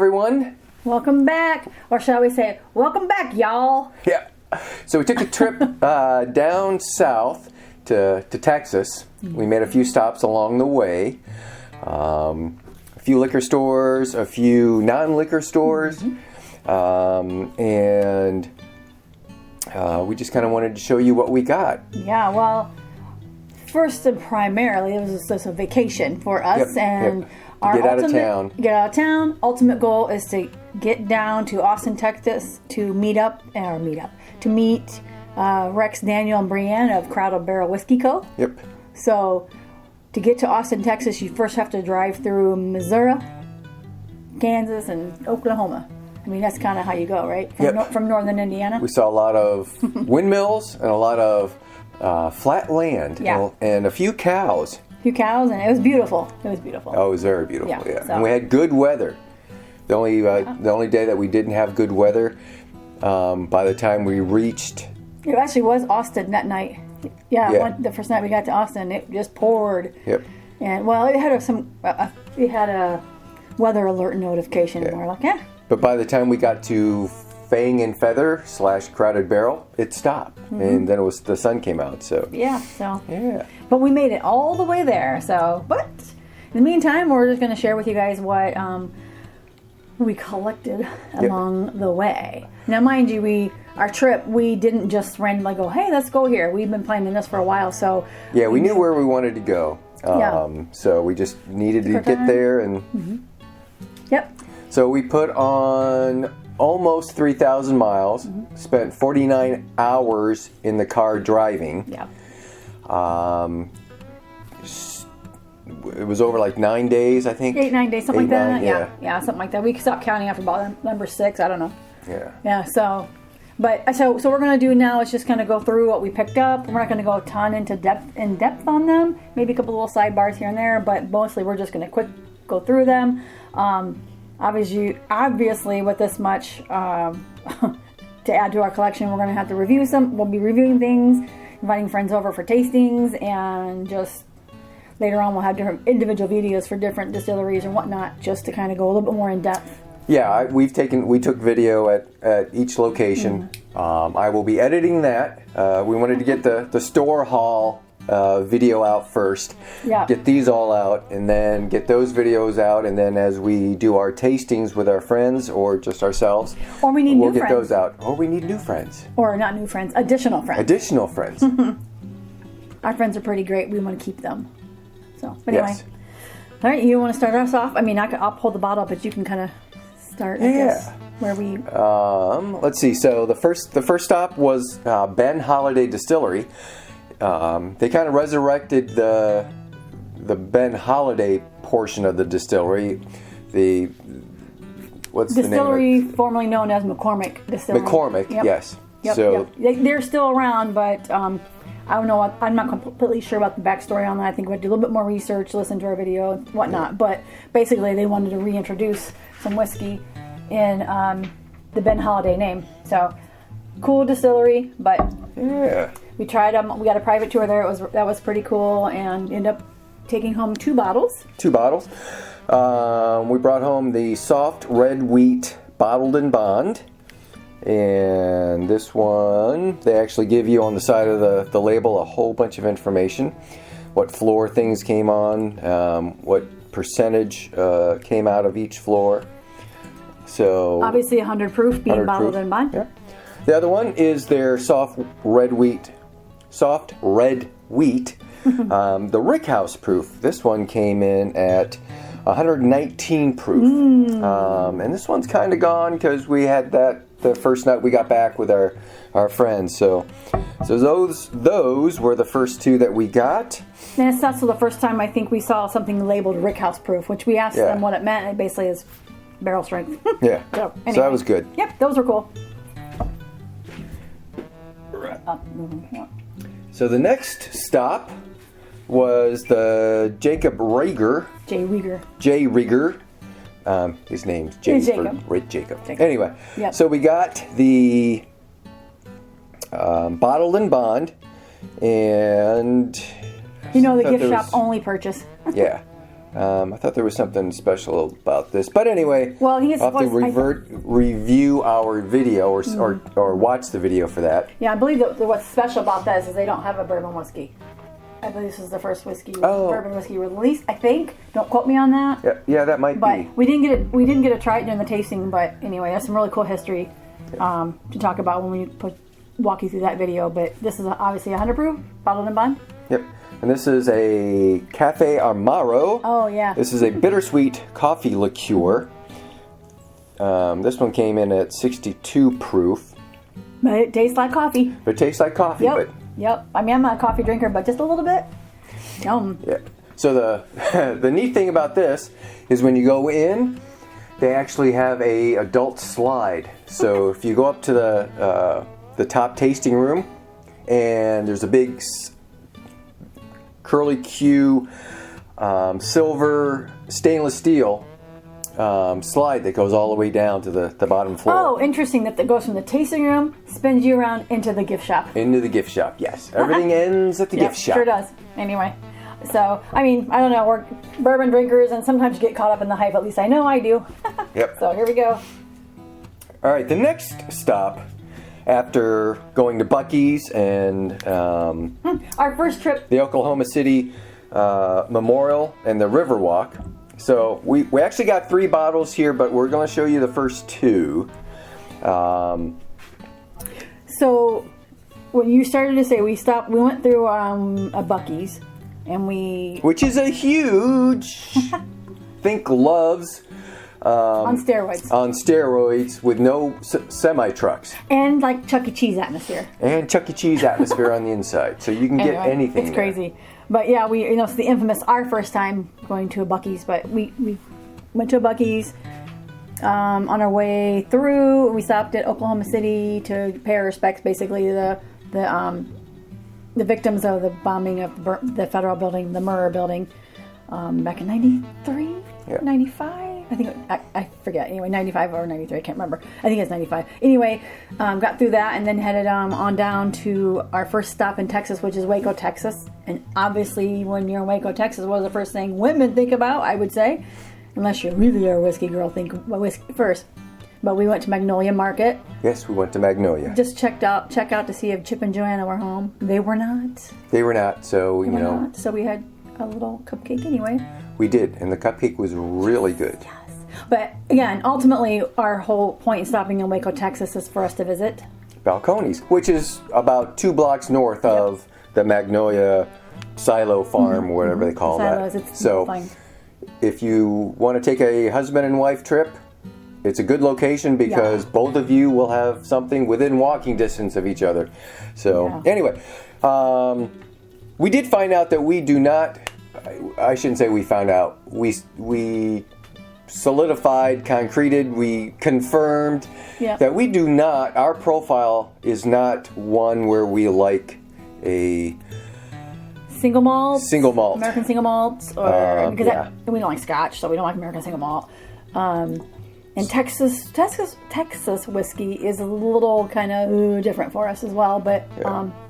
everyone. Welcome back, or shall we say, welcome back, y'all. Yeah. So we took a trip down south to Texas. We made a few stops along the way. A few liquor stores, a few non-liquor stores, and we just kind of wanted to show you what we got. Yeah, well, first and primarily, it was just a vacation for us, and our Get out of town. Get out of town. Ultimate goal is to get down to Austin, Texas, to meet Rex, Daniel, and Brienne of ABV Barrel Whiskey Co. Yep. So, to get to Austin, Texas, you first have to drive through Missouri, Kansas, and Oklahoma. I mean, that's kind of how you go, right? From northern Indiana. We saw a lot of windmills and a lot of flat land, and a few cows. And it was beautiful. Oh, it was very beautiful. Yeah. So. And we had good weather. The only day that we didn't have good weather, by the time we reached, it actually was Austin that night. The first night we got to Austin, it just poured. Yep. And well, it had a weather alert notification. And we're like, But by the time we got to Fang and Feather / Crowded Barrel, it stopped, and then the sun came out. So But we made it all the way there. So, but in the meantime, we're just going to share with you guys what we collected along the way. Now, mind you, our trip, we didn't just randomly go, hey, let's go here. We've been planning this for a while, so we knew where we wanted to go. So we just needed to get there, and so we put on almost 3,000 miles, spent 49 hours in the car driving. It was over like 9 days, I think. 9 days, something like that. Yeah, something like that. We stopped counting after about number 6. I don't know. So we're going to do now is just kind of go through what we picked up. We're not going to go a ton in depth on them. Maybe a couple little sidebars here and there, but mostly we're just going to go through them. Obviously, with this much to add to our collection, we're going to have to review some. We'll be reviewing things, inviting friends over for tastings, and just later on we'll have different individual videos for different distilleries and whatnot, just to kind of go a little bit more in depth. Yeah, we took video at each location. I will be editing that. We wanted to get the store haul video out first, get these all out, and then get those videos out, and then as we do our tastings with our friends or just ourselves, or we need we'll get those out, or we need new friends, or not new friends, additional friends. Our friends are pretty great. We want to keep them. So anyway, all right, you want to start us off? I mean, I'll pull the bottle, but you can kind of start. I guess, where we let's see. So the first stop was Ben Holladay Distillery. They kind of resurrected the Ben Holladay portion of the distillery. What's the name? Distillery formerly known as McCormick Distillery. McCormick, yes. So they're still around, but I don't know. I'm not completely sure about the backstory on that. I think we had to do a little bit more research, listen to our video, and whatnot. But basically, they wanted to reintroduce some whiskey in the Ben Holladay name. So cool distillery, but we tried them. We got a private tour there. That was pretty cool, and ended up taking home 2 bottles. We brought home the soft red wheat bottled and bond, and this one they actually give you on the side of the label a whole bunch of information, what floor things came on, what percentage came out of each floor. So obviously 100 proof, being bottled and bond. Yeah. The other one is their soft red wheat. The Rickhouse proof. This one came in at 119 proof. And this one's kind of gone because we had that the first night we got back with our friends. So those were the first 2 that we got. And it's also the first time I think we saw something labeled Rickhouse proof, which we asked them what it meant, and it basically is barrel strength. So that was good. Yep, those were cool. So the next stop was the Jacob Rieger. J. Rieger. His name's Jacob. Anyway, so we got the bottled and bond, and the gift shop only purchase. I thought there was something special about this, but anyway, well, I'll have to review our video or watch the video for that. Yeah, I believe that what's special about that is they don't have a bourbon whiskey. I believe this is the first bourbon whiskey release. I think. Don't quote me on that. Yeah, that might be. But we didn't get it. We didn't get to try it during the tasting. But anyway, there's some really cool history to talk about when we walk you through that video. But this is obviously 100 proof, bottled and bond. Yep. And this is a Cafe Amaro. Oh, yeah. This is a bittersweet coffee liqueur. This one came in at 62 proof. But it tastes like coffee. It tastes like coffee, Yep. Yep. I mean, I'm not a coffee drinker, but just a little bit. Yum. Yeah. So the neat thing about this is when you go in, they actually have a adult slide. So if you go up to the top tasting room, and there's a big curly Q silver stainless steel slide that goes all the way down to the bottom floor. Oh, interesting that goes from the tasting room, spins you around into the gift shop. Into the gift shop, yes. Everything ends at the gift shop. Sure does. Anyway, so, I mean, I don't know, we're bourbon drinkers and sometimes you get caught up in the hype. At least I know I do. Yep. So here we go. All right, the next stop after going to Buc-ee's and our first trip, the Oklahoma City Memorial and the Riverwalk. So we actually got 3 bottles here, but we're going to show you the first 2. So when you started to say we went through a Buc-ee's and which is a huge think Love's on steroids with no semi-trucks. And like Chuck E. Cheese atmosphere. And Chuck E. Cheese atmosphere on the inside. So you can get anything. It's crazy. But yeah, it's the infamous, our first time going to a Buc-ee's, but we went to a Buc-ee's on our way through. We stopped at Oklahoma City to pay our respects, basically the victims of the bombing of the federal building, the Murrah building, back in 93, 95. I think, I forget. Anyway, 95 or 93, I can't remember. I think it's 95. Anyway, got through that and then headed on down to our first stop in Texas, which is Waco, Texas. And obviously, when you're in Waco, Texas, what is the first thing women think about, I would say? Unless you really are a whiskey girl, think whiskey first. But we went to Magnolia Market. Yes, we went to Magnolia. Just check out to see if Chip and Joanna were home. They were not. They were not, so, So we had a little cupcake anyway. We did, and the cupcake was really good. Yes. But again, ultimately, our whole point in stopping in Waco, Texas is for us to visit Balcones, which is about 2 blocks north of the Magnolia Silo Farm, or whatever they call Silos, that. It's so fine. If you want to take a husband and wife trip, it's a good location because both of you will have something within walking distance of each other. So anyway, we did find out that we do not, I shouldn't say we found out, we solidified, concreted, we confirmed that we do not, our profile is not one where we like a single malt, American single malts, or because we don't like Scotch, so we don't like American single malt. And Texas whiskey is a little kind of different for us as well, but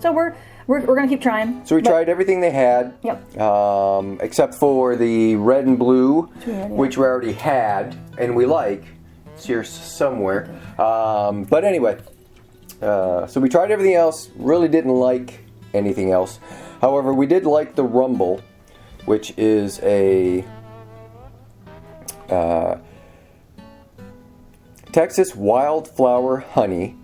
so we're gonna keep trying. So we tried everything they had, except for the red and blue, which we already had and we like. It's here somewhere, but anyway, so we tried everything else. Really didn't like anything else. However, we did like the Rumble, which is a Texas wildflower honey,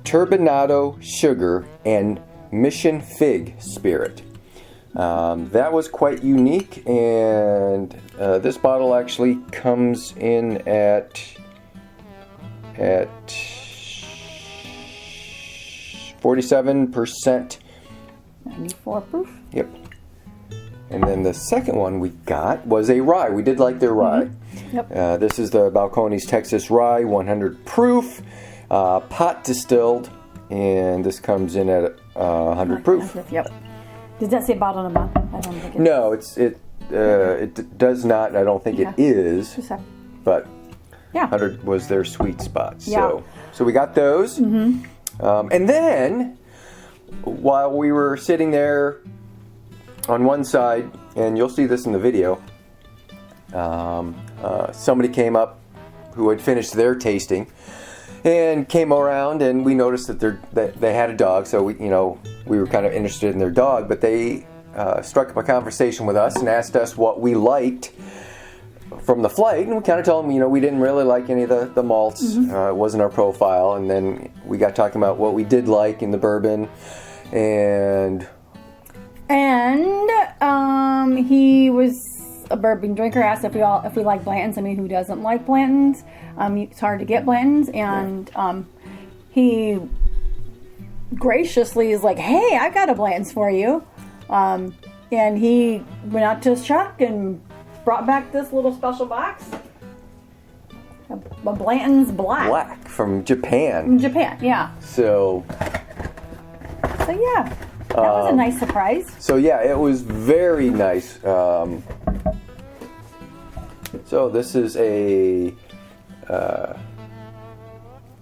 turbinado sugar, and mission fig spirit. That was quite unique, and this bottle actually comes in at 47%. 94 proof. Yep. And then the second one we got was a rye. We did like their rye. Yep. This is the Balcones Texas Rye, 100 proof, pot distilled, and this comes in at 100 proof. Yep. Does that say bottle and bond? I don't think it No, it does not. I don't think it is. But 100 was their sweet spot. So we got those. And then while we were sitting there on one side, and you'll see this in the video, somebody came up who had finished their tasting and came around, and we noticed that they had a dog, so we were kind of interested in their dog, but they struck up a conversation with us and asked us what we liked from the flight, and we kind of told them, we didn't really like any of the malts. It wasn't our profile, and then we got talking about what we did like in the bourbon, and he was a bourbon drinker, asked if we like Blanton's. I mean, who doesn't like Blanton's? It's hard to get Blanton's, and he graciously is like, "Hey, I got a Blanton's for you," and he went out to his truck and brought back this little special box, a Blanton's Black from Japan. From Japan, yeah. So yeah, that was a nice surprise. So yeah, it was very nice. So this is the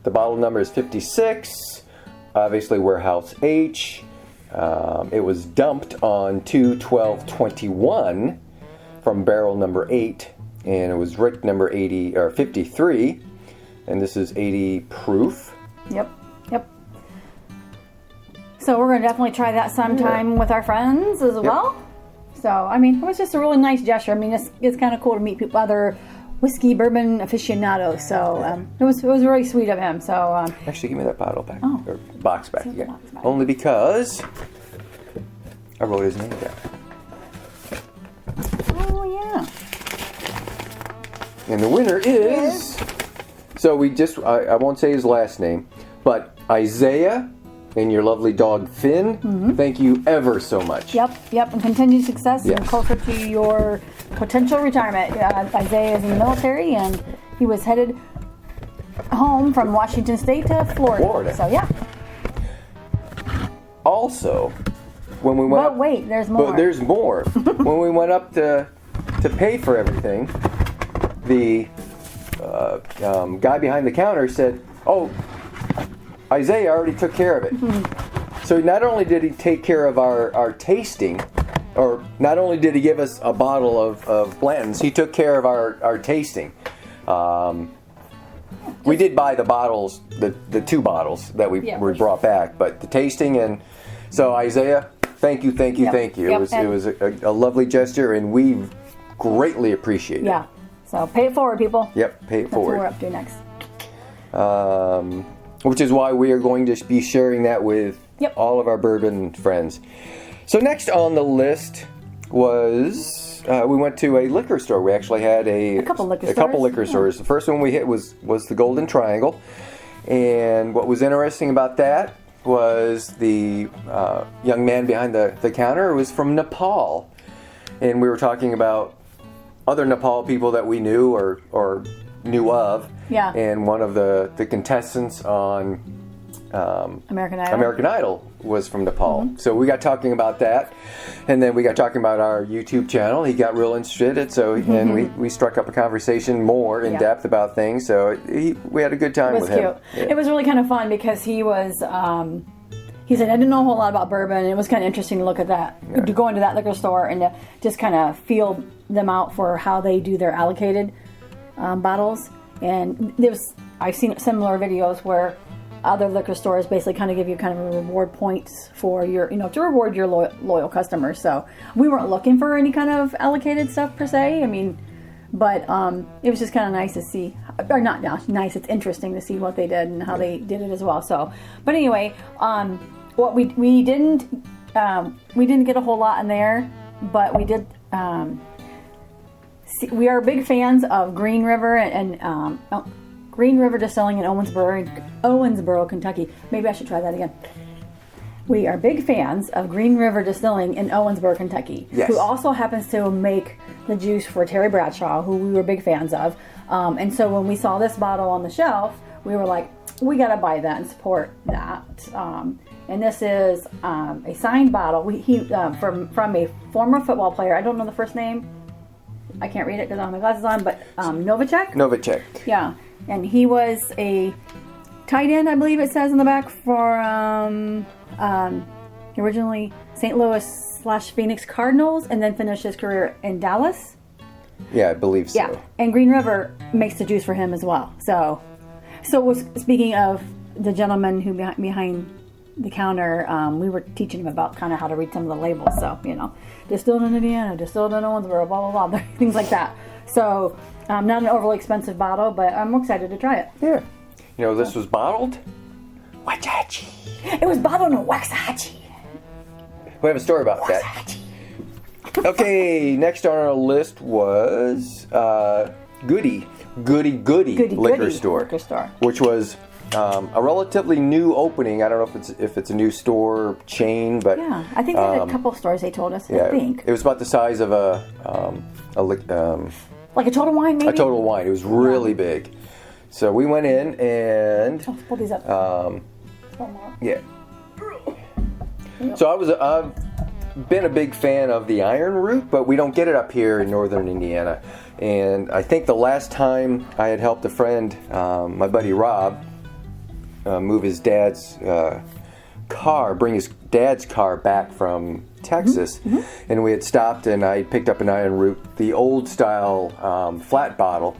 bottle number is 56, obviously warehouse H. It was dumped on 2/12/21 from barrel number 8, and it was Rick number 80 or 53, and this is 80 proof. Yep. So we're going to definitely try that sometime with our friends as well. So, I mean, it was just a really nice gesture. I mean, it's kind of cool to meet people, other whiskey bourbon aficionados. So it was really sweet of him. So actually, give me that bottle back, or box back. Yeah, box back. Only because I wrote his name down. Oh yeah. And the winner is. So I won't say his last name, but Isaiah. And your lovely dog, Finn. Thank you ever so much. Yep. And continued success and closer to your potential retirement. Isaiah is in the military, and he was headed home from Washington State to Florida. So, yeah. Also, when we went there's more. But there's more. When we went up to pay for everything, the guy behind the counter said, "Oh, Isaiah already took care of it." So not only did he take care of our tasting, or not only did he give us a bottle of Blanton's, he took care of our tasting. We did buy the bottles, the 2 bottles that we brought back, but the tasting, and so Isaiah, thank you. It was a lovely gesture, and we greatly appreciate it. Yeah. So pay it forward, people. Yep, pay it forward. That's what we're up to next. Which is why we are going to be sharing that with all of our bourbon friends. So next on the list was we went to a liquor store. We actually had a couple liquor stores. The first one we hit was the Golden Triangle, and what was interesting about that was the young man behind the counter was from Nepal, and we were talking about other Nepal people that we knew or knew of. Yeah. And one of the contestants on American Idol was from Nepal. So we got talking about that, and then we got talking about our YouTube channel. He got real interested, and we struck up a conversation more in depth about things. So we had a good time with him. It was cute. Yeah. It was really kind of fun because he was. He said, "I didn't know a whole lot about bourbon," and it was kind of interesting to look at that, to go into that liquor store and to just kind of feel them out for how they do their allocated bottles. And I've seen similar videos where other liquor stores basically kind of give you kind of a reward points for your, to reward your loyal customers. So we weren't looking for any kind of allocated stuff per se. I mean, but it was just kind of nice to see, or not nice. It's interesting to see what they did and how they did it as well. So, but anyway, what we didn't get a whole lot in there, but we did. We are big fans of Green River and Green River Distilling in Owensboro, Kentucky. Maybe I should try that again. We are big fans of Green River Distilling in Owensboro, Kentucky, who also happens to make the juice for Terry Bradshaw, who we were big fans of. And so when we saw this bottle on the shelf, we were like, we got to buy that and support that. And this is a signed bottle. From a former football player. I don't know the first name. I can't read it because I have my glasses on, but Novacek. Yeah, and he was a tight end, I believe it says in the back, for he Originally St. Louis/Phoenix Cardinals, and then finished his career in Dallas. Yeah, I believe so. Yeah, and Green River makes the juice for him as well. So speaking of the gentleman who behind the counter, we were teaching him about kind of how to read some of the labels. So, distilled in Indiana, distilled in Owensboro, blah, blah, blah, things like that. So, not an overly expensive bottle, but I'm excited to try it. Yeah. This was bottled? Waxahachie. It was bottled in Waxahachie. We have a story about that. Okay, next on our list was Goody liquor store, which was a relatively new opening. I don't know if it's a new store chain, but yeah, I think they had a couple stores. They told us. Yeah, I think it was about the size of like a Total Wine, maybe. A Total Wine. It was really big. So we went in and pull these up. Yeah. So I've been a big fan of the Iron Root, but we don't get it up here in northern Indiana. And I think the last time I had helped a friend, my buddy Rob, move his dad's bring his dad's car back from Texas, and we had stopped and I picked up an Iron Root, the old style flat bottle,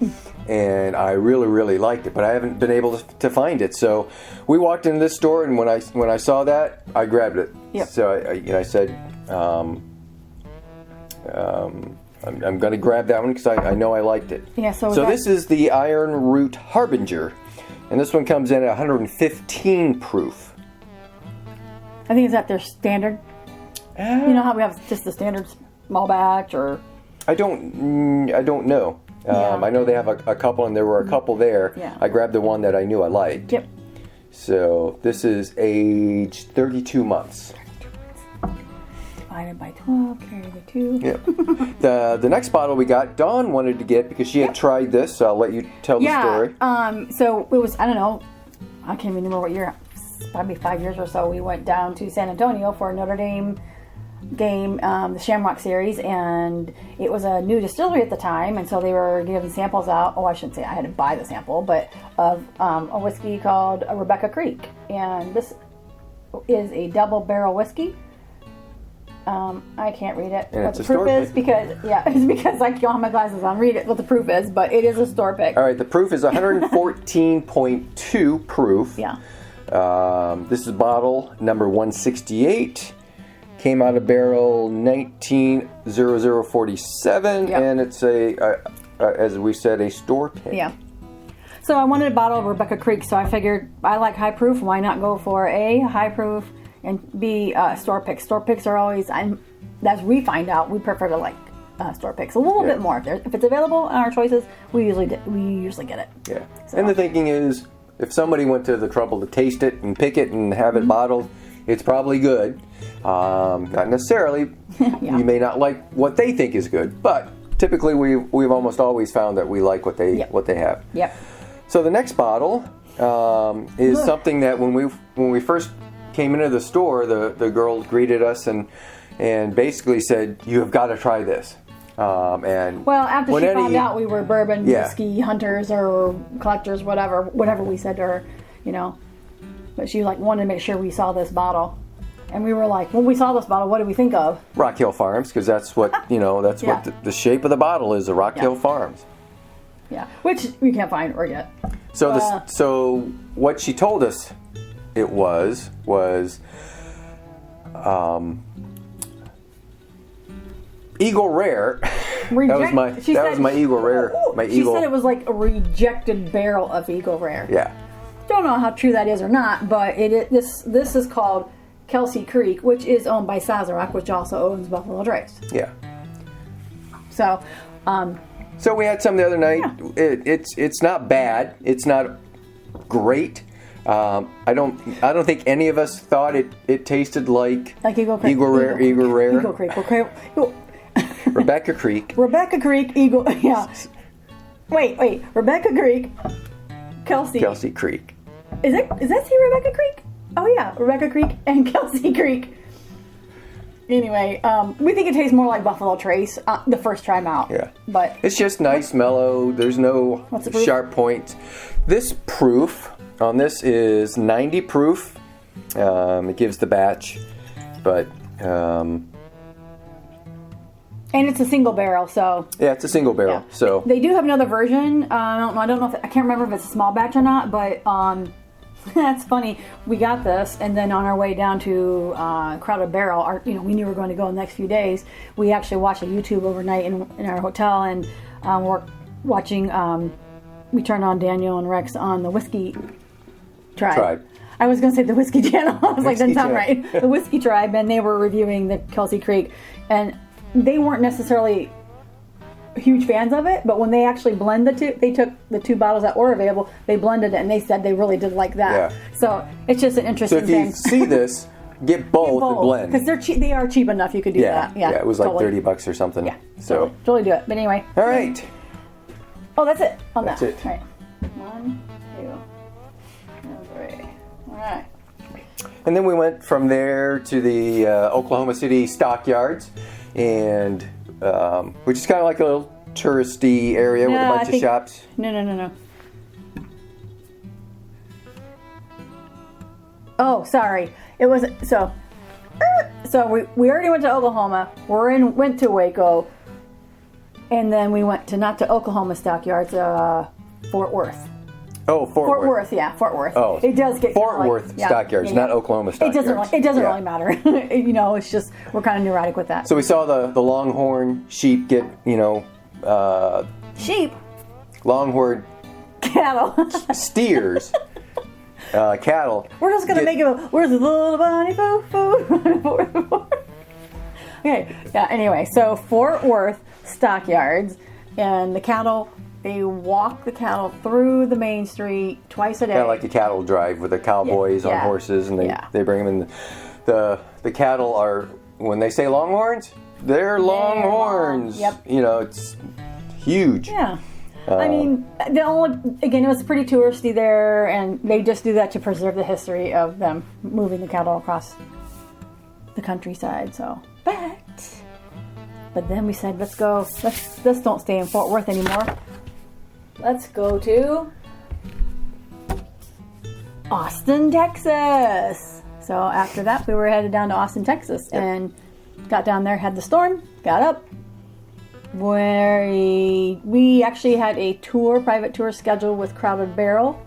and I really, really liked it, but I haven't been able to find it. So we walked into this store, and when I saw that, I grabbed it. Yep. So I said, I'm going to grab that one because I know I liked it. Yeah. So this is the Iron Root Harbinger, and this one comes in at 115 proof. I think is that their standard. You know how we have just the standard small batch, or I don't know. I know they have a couple, and there were a couple there. Yeah. I grabbed the one that I knew I liked. Yep. So this is age 32 months. Divided by 12, carry the 2. Yep. The next bottle we got, Dawn wanted to get because she had tried this. So I'll let you tell the story. So it was, I don't know, I can't even remember what year. Probably 5 years or so. We went down to San Antonio for a Notre Dame game, the Shamrock Series, and it was a new distillery at the time, and so they were giving samples out. I shouldn't say I had to buy the sample, but of a whiskey called Rebecca Creek, and this is a double barrel whiskey. I can't read it. And what the proof is because it's because I don't have my glasses on. Read it what the proof is, but it is a store pick. All right, the proof is 114.2 proof. Yeah. This is bottle number 168. Came out of barrel 190047, and it's as we said, a store pick. Yeah. So I wanted a bottle of Rebecca Creek, so I figured I like high proof. Why not go for A, high proof, and B, store picks. Store picks are always, as we find out, we prefer to like store picks a little bit more. If it's available in our choices, we usually get it. Yeah. So. And the thinking is, if somebody went to the trouble to taste it and pick it and have it bottled, it's probably good. Not necessarily. You may not like what they think is good, but typically we've almost always found that we like what they have. Yep. So the next bottle is something that when we first came into the store, the girl greeted us and basically said, "You have got to try this." After she found out we were bourbon whiskey hunters or collectors, whatever we said to her, but she wanted to make sure we saw this bottle, and we were like, when we saw this bottle, what did we think of? Rock Hill Farms, because that's what that's what the shape of the bottle is, a Rock Hill Farms. Yeah, which we can't find or get. So so what she told us it was Eagle Rare. That was my Eagle Rare. She said it was like a rejected barrel of Eagle Rare. Yeah. Don't know how true that is or not, but this is called Kelsey Creek, which is owned by Sazerac, which also owns Buffalo Trace. Yeah. So. So we had some the other night. Yeah. It's not bad. It's not great. I don't think any of us thought it tasted like Eagle Creek. Eagle Rare. Eagle Creek. Rebecca Creek. Rebecca Creek. Eagle. Yeah. Wait. Rebecca Creek. Kelsey Creek. Is that Rebecca Creek? Oh yeah, Rebecca Creek and Kelsey Creek. Anyway, we think it tastes more like Buffalo Trace the first time out. Yeah. But it's just nice, mellow. There's no sharp points. This proof on this is 90 proof. It gives the batch But and it's a single barrel, so yeah, it's a single barrel. Yeah. So they do have another version. I don't know if I can't remember if it's a small batch or not, but that's funny. We got this, and then on our way down to Crowded Barrel, we knew we were going to go in the next few days. We actually watched a YouTube overnight in our hotel, and we're watching. We turned on Daniel and Rex on the Whiskey Tribe. I was going to say the Whiskey Channel. I was like, doesn't sound right. The Whiskey Tribe, and they were reviewing the Kelsey Creek, and they weren't necessarily huge fans of it, but when they actually blend the two, they took the 2 bottles that were available, they blended it, and they said they really did like that. Yeah. So it's just an interesting thing. So if you see this, get both and blend. Because they're cheap. They are cheap enough. You could do that. Yeah, it was like $30 or something. Yeah, so totally do it. But anyway. All right. Oh, that's it on that's that. It. All right. 1, 2, 3. All right. And then we went from there to the Oklahoma City Stockyards, and which is kind of like a little touristy area with a bunch of shops. No. Oh, sorry. It was so. So we already went to Oklahoma. Went to Waco, and then we went to not to Oklahoma Stockyards, Fort Worth. Oh, Fort Worth. Yeah, Fort Worth. Oh, it does get Fort Worth Stockyards, not Oklahoma Stockyards. It doesn't really matter. It's just we're kind of neurotic with that. So we saw the longhorn sheep get sheep, longhorn cattle, steers, cattle. We're just gonna make it. Where's the little bunny foo? Okay. Yeah. Anyway, so Fort Worth Stockyards, and the cattle. They walk the cattle through the main street twice a day. Kind of like a cattle drive with the cowboys on horses, and they bring them in. The cattle are, when they say longhorns, they're longhorns. Yep. It's huge. Yeah. I mean, it was pretty touristy there, and they just do that to preserve the history of them moving the cattle across the countryside. So, but then we said, let's go. Let's don't stay in Fort Worth anymore. Let's go to Austin, Texas. So after that, we were headed down to Austin, Texas, and got down there, had the storm, got up. Where we actually had a private tour scheduled with Crowded Barrel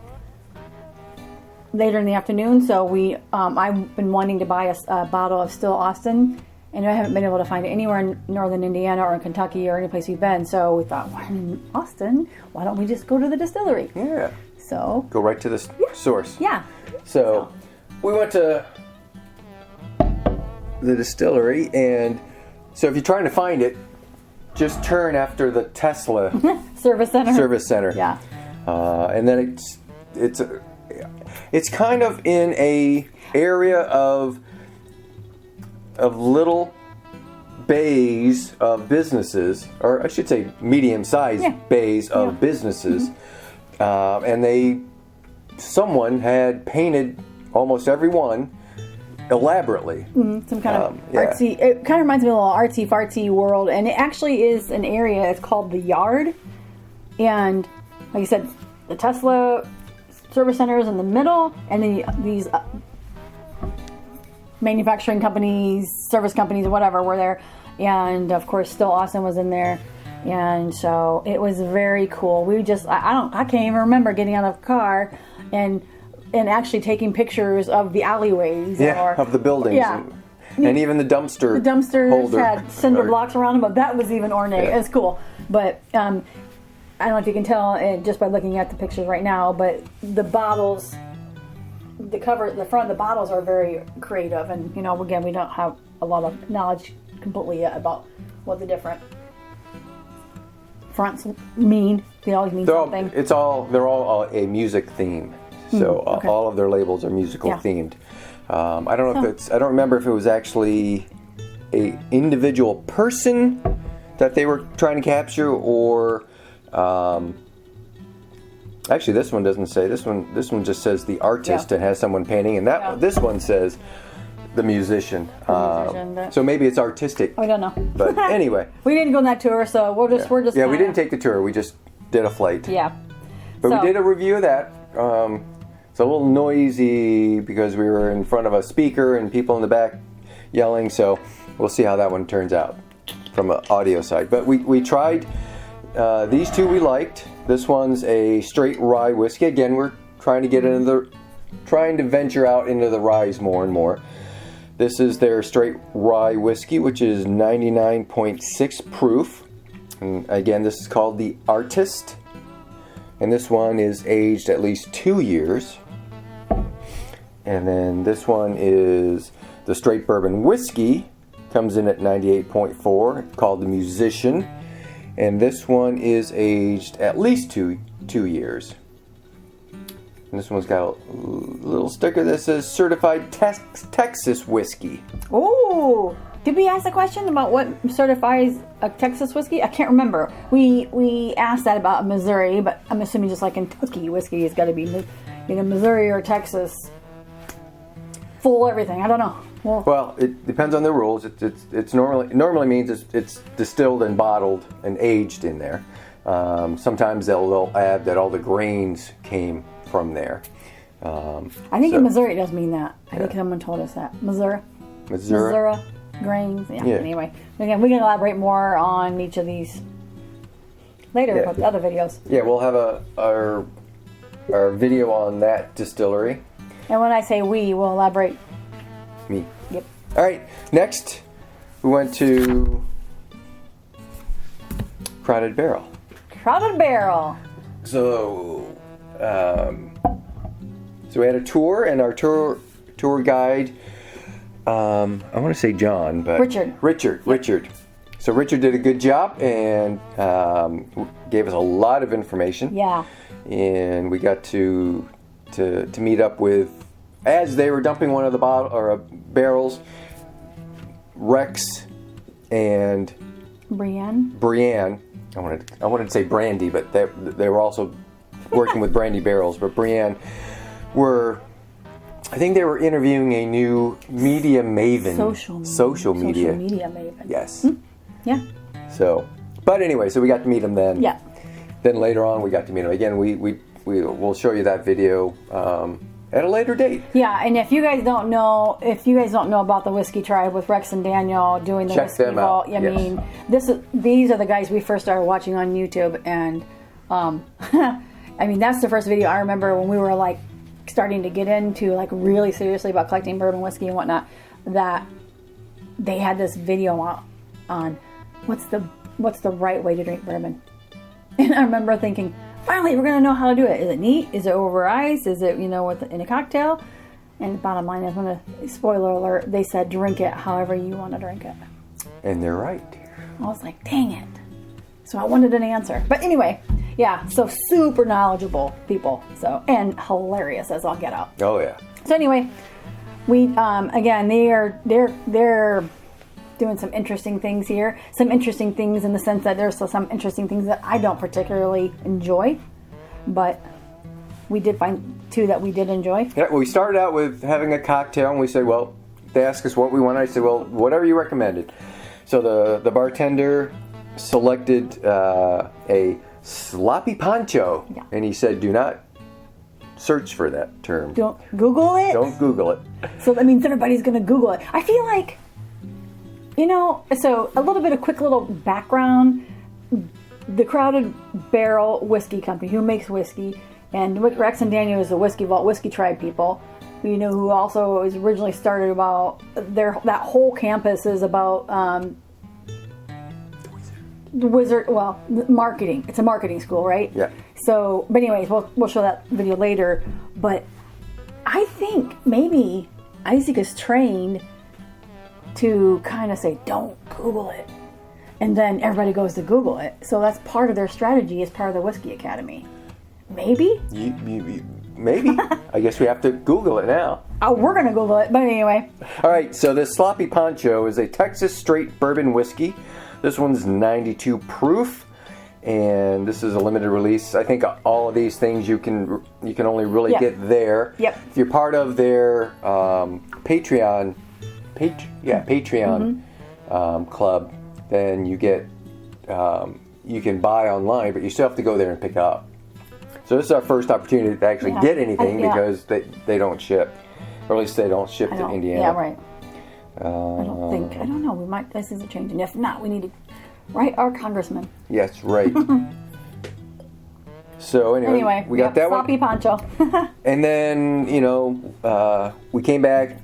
later in the afternoon. So I've been wanting to buy a bottle of Still Austin, and I haven't been able to find it anywhere in northern Indiana or in Kentucky or any place we've been. So we thought, we're in Austin, why don't we just go to the distillery? Yeah. So go right to the source. Yeah. So we went to the distillery, and so if you're trying to find it, just turn after the Tesla Service Center. Yeah. And then it's kind of in a area of little bays of businesses, or I should say medium-sized bays of businesses, and someone had painted almost every one elaborately. Some kind of artsy. It kind of reminds me of a little artsy fartsy world, and it actually is an area. It's called the Yard, and like I said, the Tesla Service Center is in the middle, and then these manufacturing companies, service companies, whatever, were there, and of course, Still Austin was in there, and so it was very cool. We just, I can't even remember getting out of the car and actually taking pictures of the alleyways, of the buildings, and even the dumpster. The dumpsters holder. had cinder blocks around them, but that was even ornate. It's cool, but I don't know if you can tell just by looking at the pictures right now, but the bottles. The front of the bottles are very creative, and again, we don't have a lot of knowledge completely yet about what the different fronts mean. They always mean something. They're all a music theme, so all of their labels are musical themed. I don't know I don't remember if it was actually a individual person that they were trying to capture, or actually, this one doesn't say. This one just says the artist and has someone painting, and this one says the musician. So maybe it's artistic. I don't know. But anyway, we didn't go on that tour, so we're just we didn't take the tour. We just did a flight. Yeah. But we did a review of that. It's a little noisy because we were in front of a speaker and people in the back yelling. So we'll see how that one turns out from an audio side. But we tried these two we liked. This one's a straight rye whiskey. Again, we're trying to venture out into the ryes more and more. This is their straight rye whiskey, which is 99.6 proof. And again, this is called the Artist. And this one is aged at least 2 years. And then this one is the straight bourbon whiskey. Comes in at 98.4, called the Musician. And this one is aged at least two years. And this one's got a little sticker that says Certified Texas Whiskey. Oh, did we ask the question about what certifies a Texas whiskey? I can't remember. We asked that about Missouri, but I'm assuming just like in Kentucky, whiskey has got to be Missouri or Texas. Full everything. I don't know. Well, it depends on the rules. It's normally means it's distilled and bottled and aged in there. Sometimes they'll add that all the grains came from there. I think in Missouri it does mean that. I think someone told us that. Missouri grains. Yeah. Anyway, again, we can elaborate more on each of these later with the other videos. Yeah, we'll have our video on that distillery. And when I say we'll elaborate. Me. Yep. All right. Next, we went to Crowded Barrel. Crowded Barrel. So we had a tour, and our tour guide, I want to say John, but Richard. So Richard did a good job and gave us a lot of information. Yeah. And we got to meet up with, as they were dumping one of the barrels, Rex and Brienne. I wanted to say Brandy, but they were also working with Brandy barrels. But Brienne I think they were interviewing a new media maven. Social media maven. Yes. Hmm? Yeah. So, but anyway, so we got to meet them then. Yeah. Then later on, we got to meet them again. We'll show you that video at a later date. Yeah, and if you guys don't know about the Whiskey Tribe with Rex and Daniel doing the Whiskey Vault, I mean, these are the guys we first started watching on YouTube, and I mean, that's the first video I remember when we were like starting to get into like really seriously about collecting bourbon whiskey and whatnot, that they had this video on what's the right way to drink bourbon. And I remember thinking, finally, we're going to know how to do it. Is it neat? Is it over ice? Is it, in a cocktail? And the bottom line is, spoiler alert, they said drink it however you want to drink it. And they're right. I was like, dang it. So I wanted an answer. But anyway, yeah, so super knowledgeable people. So, and hilarious as all get out. Oh, yeah. So anyway, we, again, they're doing some interesting things here. Some interesting things in the sense that there's some interesting things that I don't particularly enjoy, but we did find two that we did enjoy. Yeah, well, we started out with having a cocktail, and we said, well, they asked us what we wanted. I said, well, whatever you recommended. So the bartender selected a sloppy poncho, and he said, do not search for that term. Don't Google it? Don't Google it. So that means everybody's going to Google it. I feel like, so a little bit of quick little background. The Crowded Barrel Whiskey Company, who makes whiskey, and Rex and Daniel is the Whiskey Vault, Whiskey Tribe people, who also was originally started about that whole campus is about marketing. It's a marketing school, right? Yeah. So, but anyways, we'll show that video later. But I think maybe Isaac is trained to kind of say, don't Google it. And then everybody goes to Google it. So that's part of their strategy as part of the Whiskey Academy. Maybe? Maybe. I guess we have to Google it now. Oh, we're going to Google it. But anyway. All right, so this Sloppy Poncho is a Texas straight bourbon whiskey. This one's 92 proof, and this is a limited release. I think all of these things you can only really get there. Yep. If you're part of their Patreon club, then you get you can buy online, but you still have to go there and pick it up. So this is our first opportunity to actually get anything because they don't ship, or at least they don't ship to Indiana. Yeah, right. I don't know. We might. This isn't changing. If not, we need to write our congressman. Yes, right. So anyway, we got that sloppy one. poncho. And then, we came back.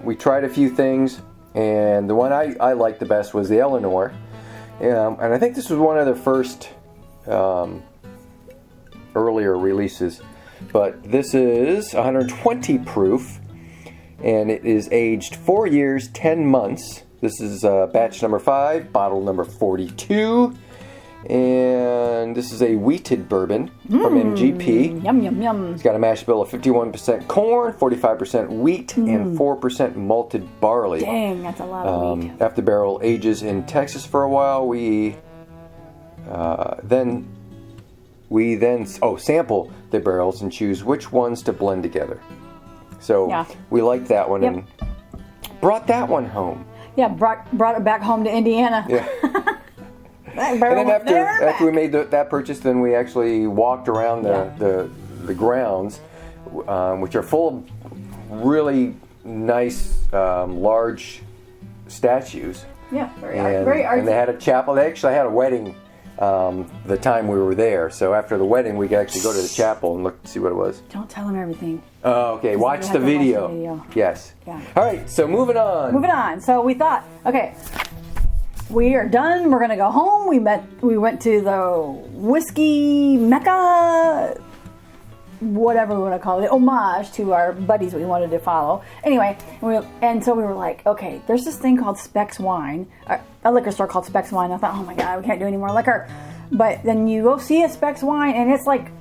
We tried a few things. And the one I liked the best was the Eleanor. And I think this was one of the first earlier releases. But this is 120 proof. And it is aged 4 years, 10 months. This is batch number 5, bottle number 42. And this is a wheated bourbon from MGP. Yum, yum, yum. It's got a mash bill of 51% corn, 45% wheat, and 4% malted barley. Dang, that's a lot of wheat. After barrel ages in Texas for a while, we then sample the barrels and choose which ones to blend together. So we liked that one and brought that one home. Yeah, brought it back home to Indiana. Yeah. And then after we made that purchase, then we actually walked around the grounds, which are full of really nice, large statues. Yeah, very artsy. And they had a chapel. They actually had a wedding the time we were there. So after the wedding, we could actually go to the chapel and look to see what it was. Don't tell them everything. Oh, okay. Watch the video. Yes. Yeah. All right. So moving on. So we thought, okay, we are done. We're gonna go home. We went to the whiskey Mecca, whatever we want to call it, the homage to our buddies we wanted to follow. Anyway, so we were like, okay, there's this thing called Specs Wine, a liquor store called Specs Wine. I thought, oh my God, we can't do any more liquor. But then you go see a Specs Wine, and it's like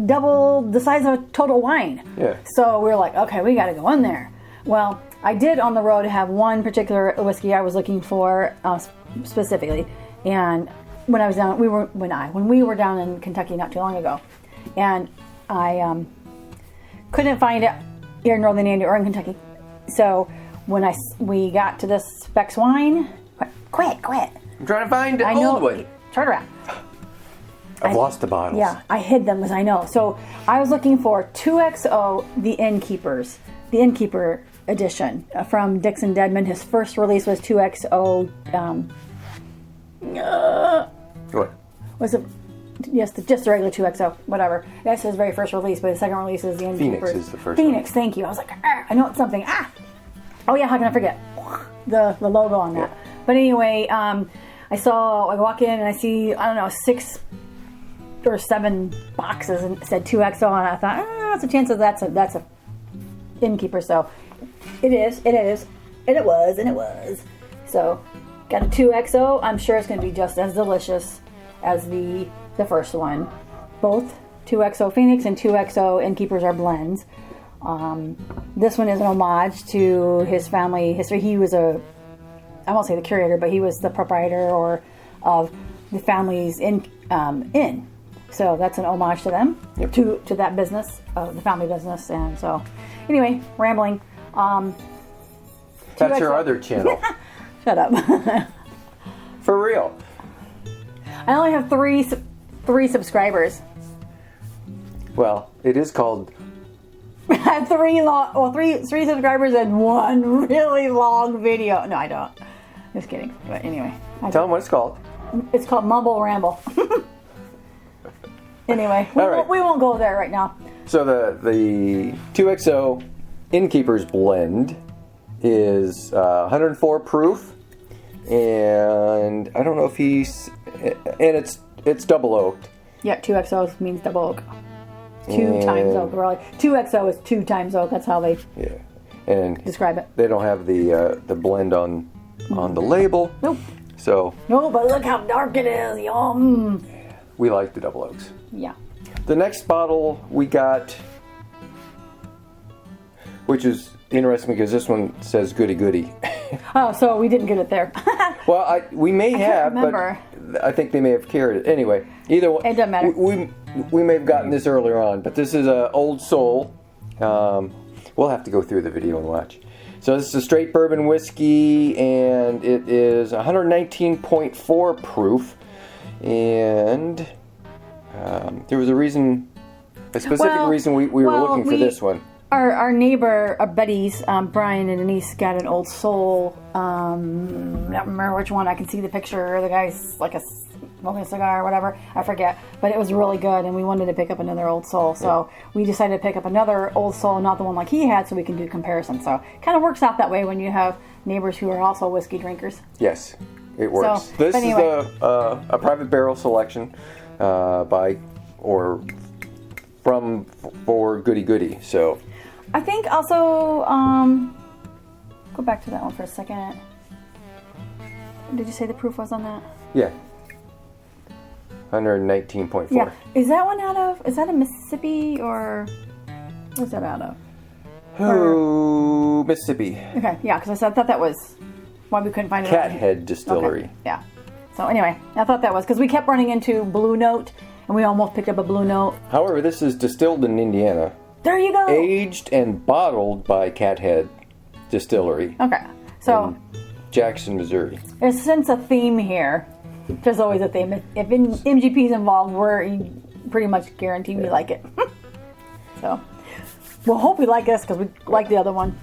double the size of a Total Wine. Yeah. So we were like, okay, we got to go in there. Well, I did on the road have one particular whiskey I was looking for specifically, and when we were down in Kentucky not too long ago, and I couldn't find it here in Northern Indiana or in Kentucky. So when we got to this Specs Wine, quit. I'm trying to find an old one. Turn around. I've lost the bottles. Yeah, I hid them as I know. So I was looking for 2XO, the Innkeeper edition from Dixon Dedman. His first release was 2XO. What? Was it? Yes, just the regular 2XO, whatever. That's his very first release, but his second release is the Innkeeper. Phoenix is the first Phoenix, thank you. I was like, I know it's something. Oh yeah, how can I forget? The logo on that. Yeah. But anyway, I walk in and I see, 6 or 7 boxes and it said 2XO, and I thought, what's the chance of that's a Innkeeper? So it is, and it was. So got a 2XO. I'm sure it's going to be just as delicious as the first one. Both 2XO Phoenix and 2XO Innkeepers are blends. This one is an homage to his family history. He was I won't say the curator, but he was the proprietor of the family's inn. So that's an homage to them, to that business, the family business. And so, anyway, rambling. That's your other channel. Shut up. For real. I only have three subscribers. Well, it is called. I have three subscribers and one really long video. No, I don't. Just kidding. But anyway. Tell them what it's called. It's called Mumble Ramble. Anyway, we won't go there right now. So the 2XO Innkeeper's blend is 104 proof, and I don't know if it's double oaked. Yeah, 2XO means double oak. 2 times oak, really. 2XO is 2 times oak. That's how they describe it. They don't have the blend on the label. Nope. So. No, but look how dark it is. Yum. We like the double oaks. Yeah. The next bottle we got, which is interesting because this one says Goody. Oh, so we didn't get it there. Well, we may have, but I think they may have carried it. Anyway, either way, it doesn't matter. We may have gotten this earlier on, but this is Old Soul. We'll have to go through the video and watch. So this is a straight bourbon whiskey, and it is 119.4 proof. And there was a specific reason we were looking for this one. our neighbor, Betty's, Brian and Denise got an Old Soul. I don't remember which one. I can see the picture. The guy's like smoking a cigar or whatever. I forget. But it was really good, and we wanted to pick up another Old Soul. So we decided to pick up another Old Soul, not the one like he had, so we can do comparison. So it kind of works out that way when you have neighbors who are also whiskey drinkers. Yes, it works. So, this is a private barrel selection for Goody. So I think also go back to that one for a second. Did you say the proof was on that? Yeah. 119.4. Yeah. Is that one is that a Mississippi or where's that out of? Oh, Mississippi. Okay, yeah, because I thought that was why we couldn't find it. Cathead Distillery. Okay. Yeah. So anyway, I thought that was because we kept running into Blue Note, and we almost picked up a Blue Note. However, this is distilled in Indiana. There you go. Aged and bottled by Cathead Distillery. Okay, so Jackson, Missouri. There's a sense of theme here. There's always a theme. If MGP's involved, we're pretty much guaranteed we like it. So we'll hope we like this because we like the other one.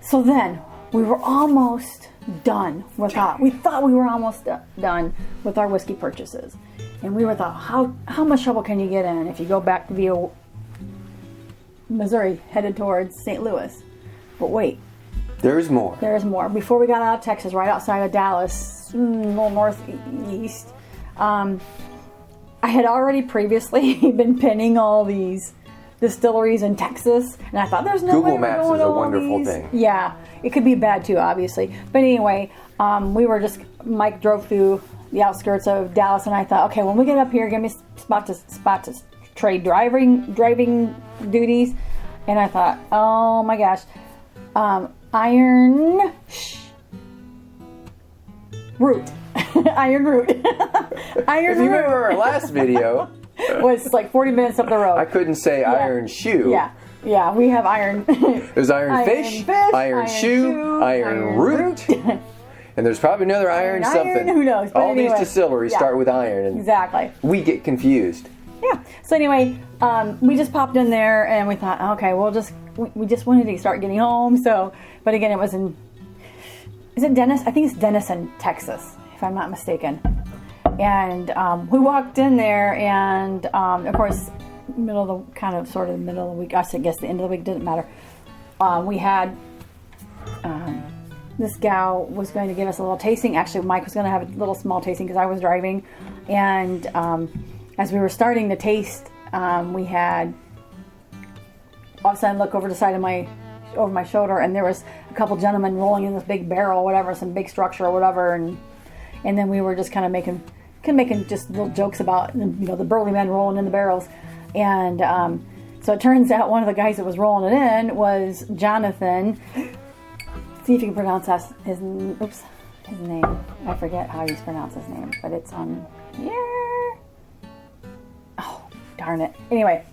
So then we were almost done with we thought we were almost done with our whiskey purchases, and we were thought how much trouble can you get in if you go back via Missouri headed towards St. Louis? But wait. There's more. There's more. Before we got out of Texas, right outside of Dallas, a little northeast, I had already previously been pinning all these distilleries in Texas, and I thought there's no way Google Maps is a wonderful thing. Yeah, it could be bad too, obviously. But anyway, Mike drove through the outskirts of Dallas, and I thought, okay, when we get up here, give me a spot to trade driving duties. And I thought, oh my gosh, Iron Root. Iron Root. If you remember our last video, was like 40 minutes up the road. I couldn't say Iron Shoe. Yeah, we have iron. There's Iron Fish, Iron Shoe, Iron Root. And there's probably another iron something. Who knows? But all anyway, these distilleries start with iron. And exactly. We get confused. Yeah. So anyway, we just popped in there and we thought, okay, we just wanted to start getting home. So, but again, it was is it Dennis? I think it's Denison, Texas, if I'm not mistaken. And we walked in there, and of course, middle of the week. I guess the end of the week didn't matter. We had this gal was going to give us a little tasting. Actually, Mike was going to have a little small tasting because I was driving. And as we were starting to taste, we had all of a sudden look over the side of over my shoulder, and there was a couple gentlemen rolling in this big barrel, whatever, some big structure or whatever, and then we were just kind of making just little jokes about the burly men rolling in the barrels, and so it turns out one of the guys that was rolling it in was Jonathan. See if you can pronounce his name. I forget how you pronounce his name, but it's on here. Oh, darn it. Anyway,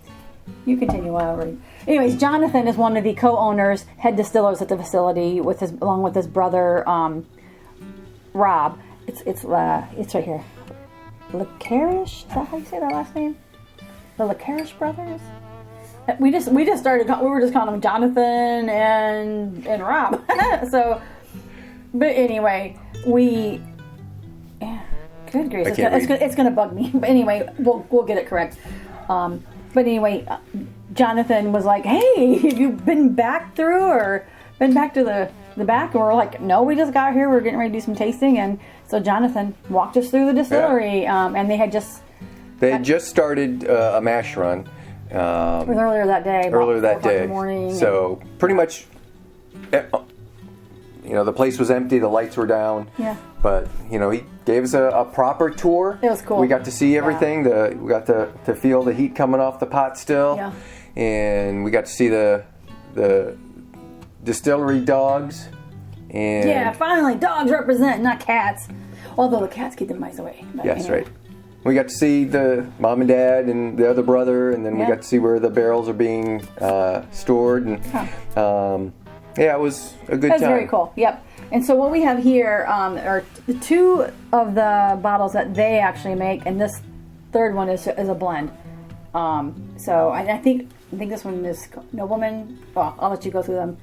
you continue while I read. Anyways, Jonathan is one of the co-owners, head distillers at the facility, along with his brother Rob. It's right here. Licorice? Is that how you say their last name? The Licorice brothers? We just started. We were just calling them Jonathan and Rob. So, but anyway, good grief, it's gonna bug me. But anyway, we'll get it correct. But anyway, Jonathan was like, "Hey, have you been back through or been back to the back?" And we're like, "No, we just got here. We're getting ready to do some tasting." And so Jonathan walked us through the distillery, and they had just started a mash run. It was earlier that day. Earlier that day. In the morning, so pretty much, the place was empty. The lights were down. Yeah. But he gave us a proper tour. It was cool. We got to see everything. Yeah. We got to feel the heat coming off the pot still. Yeah. And we got to see the distillery dogs. And yeah, finally, dogs represent, not cats. Although the cats keep the mice away. But yes, right. We got to see the mom and dad and the other brother, and then we got to see where the barrels are being stored. And it was a good time. It was very cool. Yep. And so what we have here are the two of the bottles that they actually make, and this third one is a blend. So I think this one is Nobleman. Well, I'll let you go through them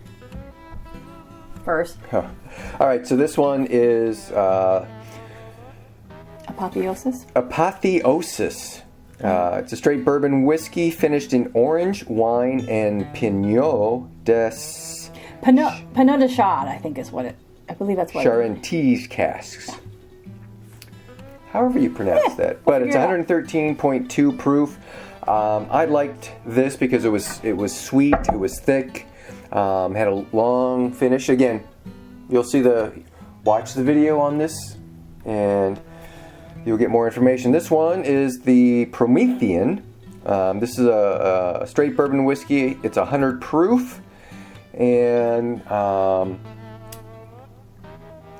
first. Huh. All right, so this one is Apotheosis. It's a straight bourbon whiskey finished in orange, wine, and Pinot de Chard, I think is what it. I believe that's what. Charentese casks. However you pronounce that, but it's 113.2 proof. I liked this because it was sweet, it was thick, had a long finish. Again, you'll see watch the video on this, and you'll get more information. This one is the Promethean. This is a straight bourbon whiskey. It's 100 proof, and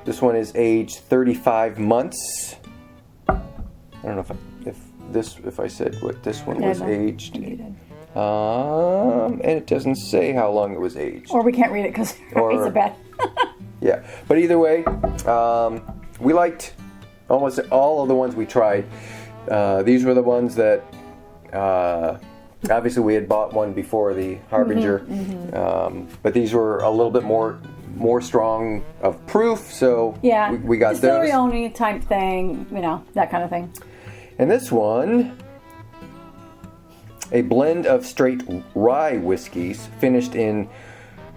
this one is aged 35 months. I don't know if I said what this one was aged. And it doesn't say how long it was aged. Or we can't read it because it's a bad. Yeah, but either way, we liked almost all of the ones we tried. These were the ones that obviously we had bought one before the Harbinger, but these were a little bit more strong of proof, so we got distillery those. only type thing, that kind of thing. And this one, a blend of straight rye whiskeys finished in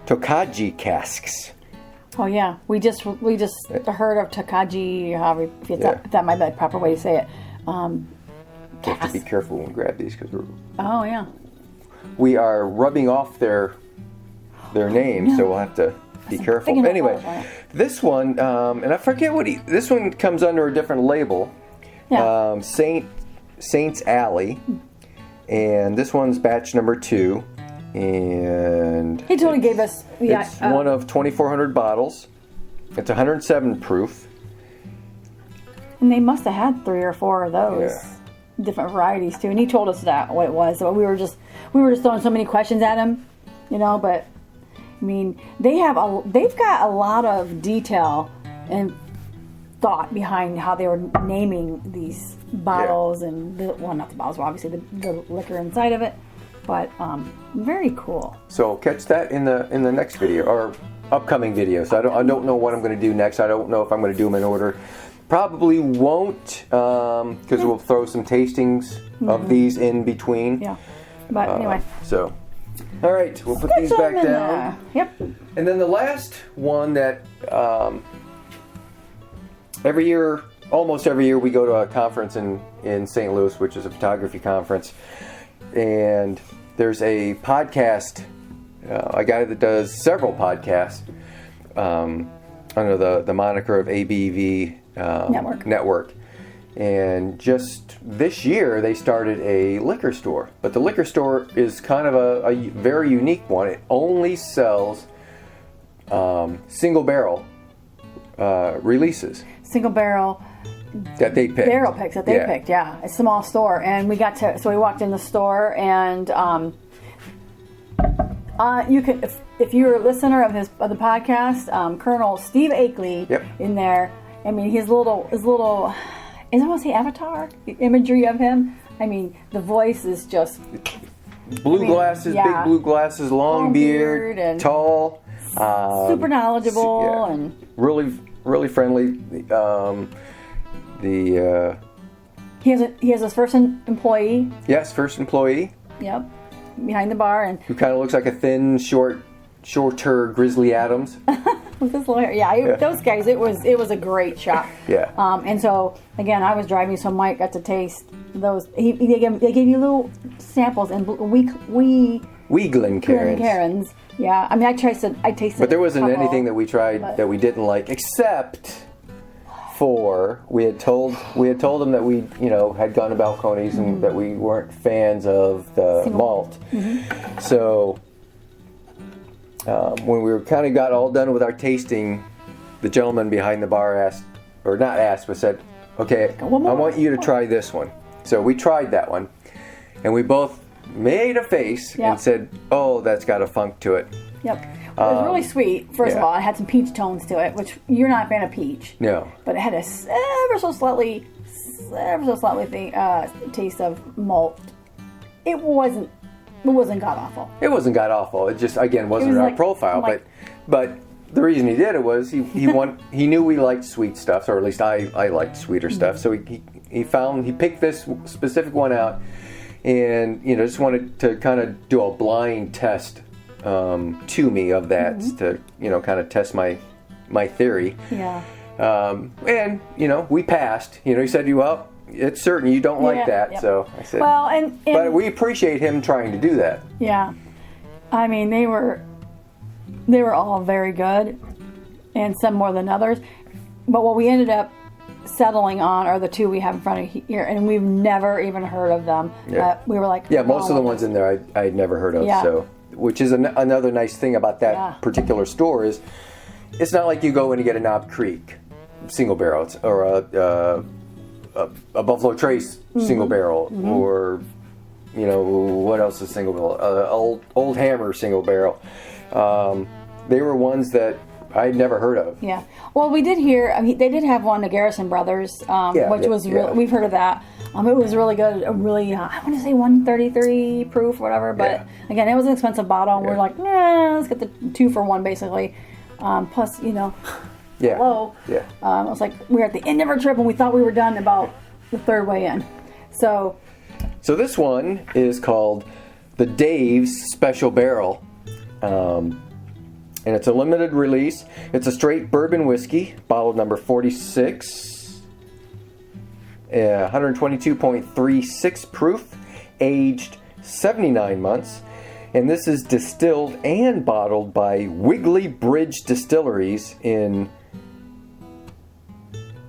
Tokaji casks. Oh yeah, we just heard of Tokaji. However, that might be the proper way to say it. You have to be careful when we grab these because we are rubbing off their name, so we'll have to be careful. Anyway, this one, and I forget this one comes under a different label. Yeah. Saint's Alley, and this one's batch number 2, and he totally gave us. It's one of 2,400 bottles. It's 107 proof, and they must have had 3 or 4 of those different varieties too. And he told us what it was. So we were just throwing so many questions at him, But I mean, they've got a lot of detail and thought behind how they were naming these bottles and not the bottles, obviously the liquor inside of it, but very cool. So catch that in the next video or upcoming video. So I don't know what I'm going to do next. I don't know if I'm going to do them in order. Probably won't because we'll throw some tastings of these in between. Yeah, but anyway. So. All right, we'll put these back down. Yep. And then the last one that almost every year we go to a conference in St. Louis, which is a photography conference. And there's a podcast, a guy that does several podcasts under the moniker of ABV Network. And just this year, they started a liquor store. But the liquor store is kind of a very unique one. It only sells single barrel releases. Single barrel. That they picked. Barrel picks that they picked, yeah. A small store. And we walked in the store and you can, if you're a listener of the podcast, Colonel Steve Akeley in there, I mean, his little I want to say avatar imagery of him. I mean, the voice is just blue glasses, big blue glasses, long beard, and tall, super knowledgeable, and really, really friendly. He has his first employee. Yes, first employee. Yep, behind the bar, and who kind of looks like a thin, shorter Grizzly Adams. With his lawyer, those guys. It was a great shop. Yeah. And so again, I was driving, so Mike got to taste those. They gave you little samples and Glencairns. Yeah. I mean, I tasted. But there wasn't anything that we tried that we didn't like, except for we had told them that we had gone to Balcones and that we weren't fans of the malt. Mm-hmm. So. When we kind of got all done with our tasting, the gentleman behind the bar said, okay, I want you to try this one. So we tried that one, and we both made a face and said, oh, that's got a funk to it. Yep. It was really sweet. First of all, it had some peach tones to it, which you're not a fan of peach. No. But it had a ever so slightly taste of malt. it wasn't god awful. It wasn't god awful. It just, again, wasn't our profile. But the reason he did it was he knew we liked sweet stuff, or at least I liked sweeter stuff. So he picked this specific one out, and just wanted to kind of do a blind test to me of that to kind of test my theory. Yeah. And we passed. He said, "Well, it's certain you don't like that." Yep. So I said, "Well, and but we appreciate him trying to do that." Yeah, I mean they were all very good, and some more than others. But what we ended up settling on are the two we have in front of here, and we've never even heard of them. Yeah. We were like, most of the ones in there I had never heard of. Yeah. So, which is another nice thing about that particular store is, it's not like you go and you get a Knob Creek single barrel or a Buffalo Trace single barrel, or what else is single barrel? Old Hammer single barrel. They were ones that I'd never heard of. Yeah. Well, we did hear. I mean, they did have one, the Garrison Brothers, which was really, we've heard of that. It was really good. A really, I want to say 133 proof, whatever. But again, it was an expensive bottle. And we're like, nah, let's get the 2 for 1, basically. Plus, hello. Yeah. It was like we were at the end of our trip and we thought we were done about the third way in. So this one is called the Dave's Special Barrel. And it's a limited release. It's a straight bourbon whiskey, bottle number 46. 122.36 proof, aged 79 months. And this is distilled and bottled by Wiggly Bridge Distilleries in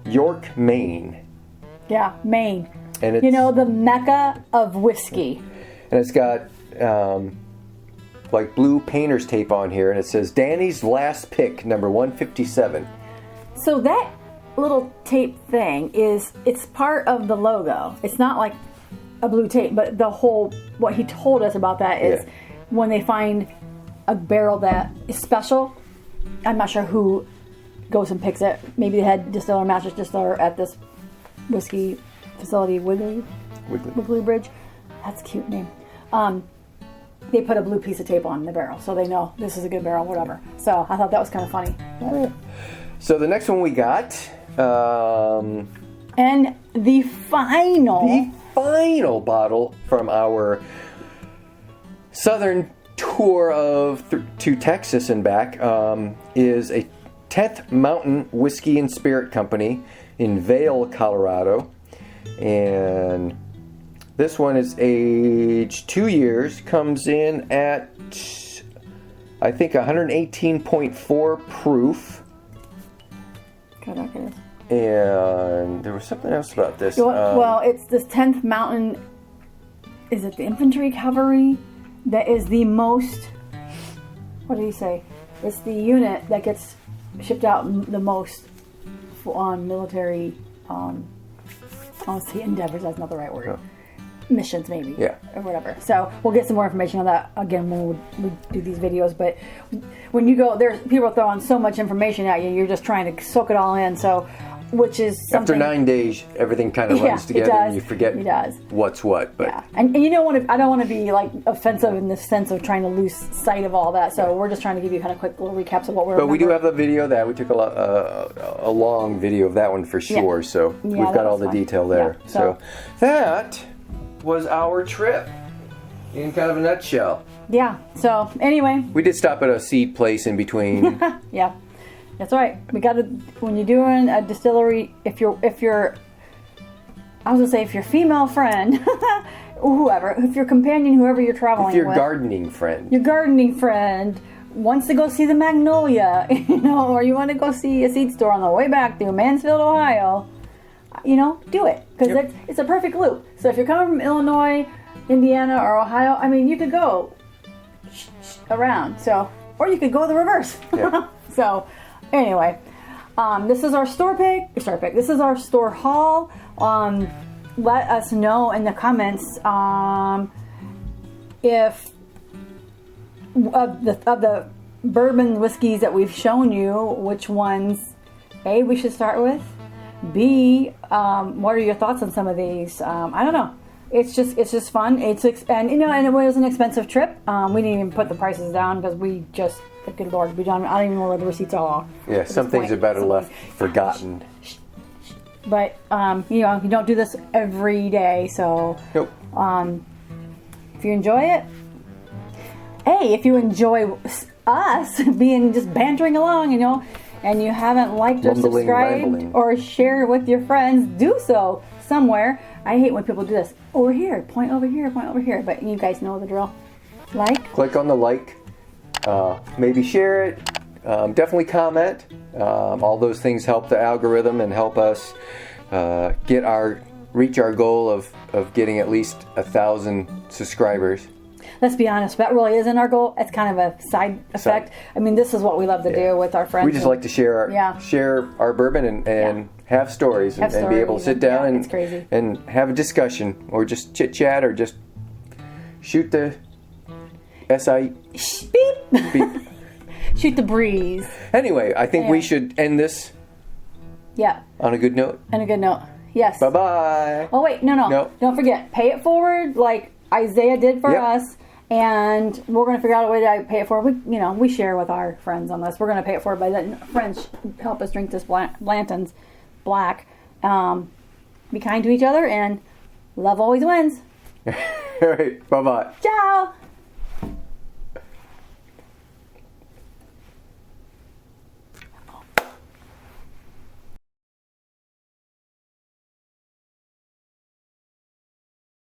York, Maine. Yeah, Maine. And it's, the Mecca of whiskey. And it's got like blue painter's tape on here, and it says Danny's Last Pick, number 157. So that little tape thing it's part of the logo. It's not like a blue tape, but the whole, what he told us about that is when they find a barrel that is special, I'm not sure who goes and picks it. Maybe the head distiller, master distiller at this whiskey facility, Wiggly Bridge. That's a cute name. They put a blue piece of tape on the barrel, so they know this is a good barrel, whatever. So I thought that was kind of funny. So the next one we got, and the final bottle from our southern tour to Texas and back is a 10th Mountain Whiskey and Spirit Company in Vail, Colorado, and this one is aged 2 years, comes in at, I think, 118.4 proof. And there was something else about this. Well, it's this 10th Mountain, is it the infantry cavalry? That is the most, what did he say? It's the unit that gets shipped out the most on military, endeavors, that's not the right word. Missions, maybe, or whatever. So we'll get some more information on that again when we do these videos. But when you go, there's people throwing so much information at you, you're just trying to soak it all in. So, which is something. After 9 days, everything kind of runs together, and you forget what's what. But and I don't want to be like offensive in the sense of trying to lose sight of all that. So we're just trying to give you kind of quick little recaps of what we're. But we do have the video that we took a long video of that one for sure. So we've got all the detail there. So that was our trip in kind of a nutshell. Yeah. So anyway, we did stop at a seed place in between. Yeah, that's right. We got to, when you're doing a distillery, if you're if your female friend, whoever, if your companion, whoever you're traveling with, your gardening friend wants to go see the Magnolia, or you want to go see a seed store on the way back through Mansfield, Ohio. Do it, because it's a perfect loop. So if you're coming from Illinois, Indiana, or Ohio, I mean, you could go around. So, or you could go the reverse. Yeah. So, anyway, this is our store pick. This is our store haul. Let us know in the comments if of the bourbon whiskeys that we've shown you, which ones A, we should start with. B, what are your thoughts on some of these? I don't know. it's just fun. And it was an expensive trip. We didn't even put the prices down because we just, good Lord, I don't even know where the receipts are. Yeah, some things are better left forgotten. But you don't do this every day, so nope. If you enjoy it, hey, if you enjoy us being just bantering along, and you haven't liked or subscribed or shared with your friends, do so somewhere. I hate when people do this. Over here, point over here, point over here. But you guys know the drill. Click on the like. Maybe share it. Definitely comment. All those things help the algorithm and help us reach our goal of getting at least 1,000 subscribers. Let's be honest, that really isn't our goal. It's kind of a side effect. I mean, this is what we love to do with our friends. We just like to share our bourbon and have stories and be able to sit down and have a discussion, or just chit chat, or just shoot the beep. Shoot the breeze. Anyway, I think we should end this on a good note. On a good note. Yes. Bye-bye. Oh, wait. No. Don't forget. Pay it forward like Isaiah did for us. And we're going to figure out a way to pay it forward. We share with our friends on this. We're going to pay it forward by letting friends help us drink this Blanton's Black. Be kind to each other, and love always wins. All right. Bye-bye. Ciao.